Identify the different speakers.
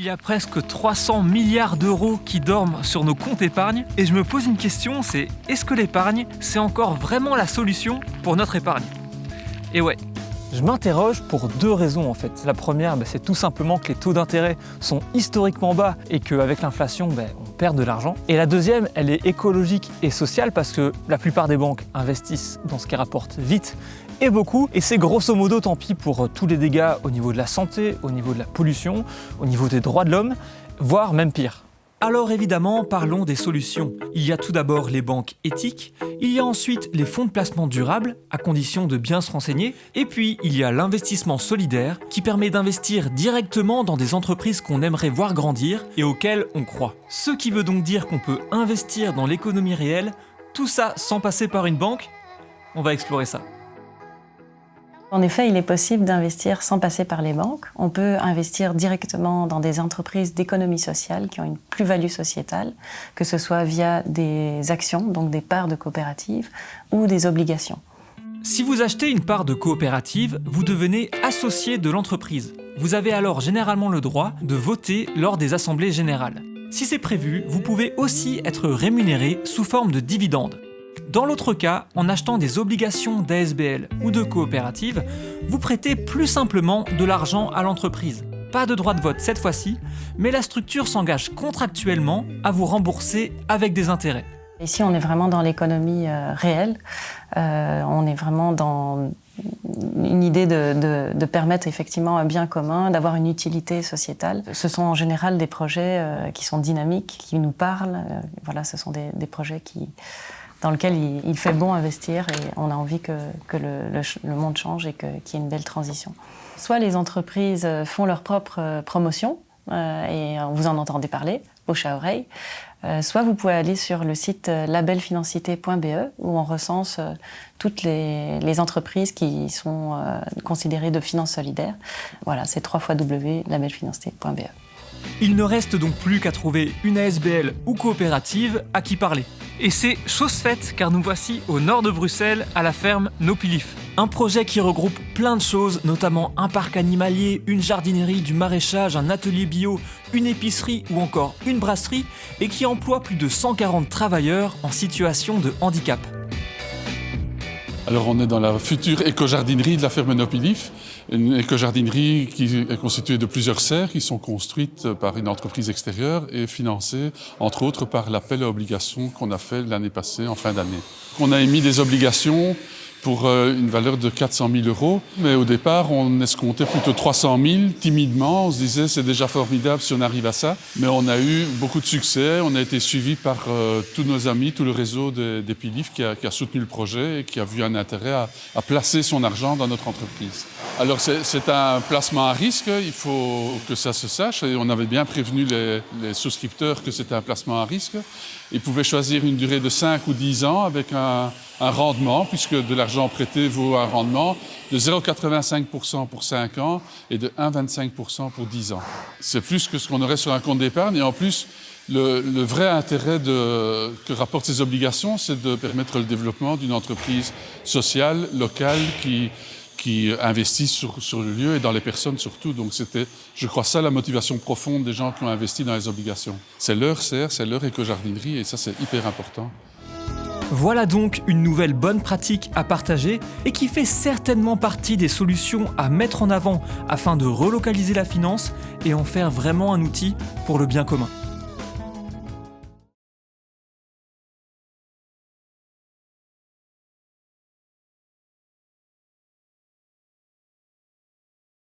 Speaker 1: Il y a presque 300 milliards d'euros qui dorment sur nos comptes épargne et je me pose une question, c'est est-ce que l'épargne, c'est encore vraiment la solution pour notre épargne ? Et ouais.
Speaker 2: Je m'interroge pour deux raisons en fait. La première, c'est tout simplement que les taux d'intérêt sont historiquement bas et qu'avec l'inflation, on perd de l'argent. Et la deuxième, elle est écologique et sociale parce que la plupart des banques investissent dans ce qui rapporte vite et beaucoup. Et c'est grosso modo tant pis pour tous les dégâts au niveau de la santé, au niveau de la pollution, au niveau des droits de l'homme, voire même pire.
Speaker 1: Alors évidemment, parlons des solutions. Il y a tout d'abord les banques éthiques, il y a ensuite les fonds de placement durables, à condition de bien se renseigner, et puis il y a l'investissement solidaire, qui permet d'investir directement dans des entreprises qu'on aimerait voir grandir et auxquelles on croit. Ce qui veut donc dire qu'on peut investir dans l'économie réelle, tout ça sans passer par une banque. On va explorer ça.
Speaker 3: En effet, il est possible d'investir sans passer par les banques. On peut investir directement dans des entreprises d'économie sociale qui ont une plus-value sociétale, que ce soit via des actions, donc des parts de coopératives, ou des obligations.
Speaker 1: Si vous achetez une part de coopérative, vous devenez associé de l'entreprise. Vous avez alors généralement le droit de voter lors des assemblées générales. Si c'est prévu, vous pouvez aussi être rémunéré sous forme de dividendes. Dans l'autre cas, en achetant des obligations d'ASBL ou de coopérative, vous prêtez plus simplement de l'argent à l'entreprise. Pas de droit de vote cette fois-ci, mais la structure s'engage contractuellement à vous rembourser avec des intérêts.
Speaker 3: Ici, on est vraiment dans l'économie réelle. On est vraiment dans une idée de permettre effectivement un bien commun, d'avoir une utilité sociétale. Ce sont en général des projets qui sont dynamiques, qui nous parlent. Voilà, ce sont des projets dans lequel il fait bon investir et on a envie que le monde change et qu'il y ait une belle transition. Soit les entreprises font leur propre promotion et vous en entendez parler, bouche à oreille, soit vous pouvez aller sur le site labelfinancité.be où on recense toutes les entreprises qui sont considérées de finance solidaire. Voilà, c'est www.labelfinancité.be.
Speaker 1: Il ne reste donc plus qu'à trouver une ASBL ou coopérative à qui parler. Et c'est chose faite car nous voici au nord de Bruxelles à la ferme Nopilif. Un projet qui regroupe plein de choses, notamment un parc animalier, une jardinerie, du maraîchage, un atelier bio, une épicerie ou encore une brasserie et qui emploie plus de 140 travailleurs en situation de handicap.
Speaker 4: Alors on est dans la future éco-jardinerie de la ferme Nopilif, une éco-jardinerie qui est constituée de plusieurs serres qui sont construites par une entreprise extérieure et financées entre autres par l'appel à obligations qu'on a fait l'année passée en fin d'année. On a émis des obligations pour une valeur de 400 000 €. Mais au départ, on escomptait plutôt 300 000. Timidement, on se disait c'est déjà formidable si on arrive à ça. Mais on a eu beaucoup de succès. On a été suivi par tous nos amis, tout le réseau des PILIF qui a soutenu le projet et qui a vu un intérêt à placer son argent dans notre entreprise. Alors c'est un placement à risque, il faut que ça se sache. Et on avait bien prévenu les souscripteurs que c'était un placement à risque. Ils pouvaient choisir une durée de 5 ou 10 ans avec un rendement, puisque de l'argent prêté vaut un rendement de 0,85% pour 5 ans et de 1,25% pour 10 ans. C'est plus que ce qu'on aurait sur un compte d'épargne. Et en plus, le vrai intérêt que rapportent ces obligations, c'est de permettre le développement d'une entreprise sociale, locale, qui investit sur le lieu et dans les personnes surtout. Donc c'était, je crois, ça la motivation profonde des gens qui ont investi dans les obligations. C'est leur serre, c'est leur éco-jardinerie et ça c'est hyper important.
Speaker 1: Voilà donc une nouvelle bonne pratique à partager et qui fait certainement partie des solutions à mettre en avant afin de relocaliser la finance et en faire vraiment un outil pour le bien commun.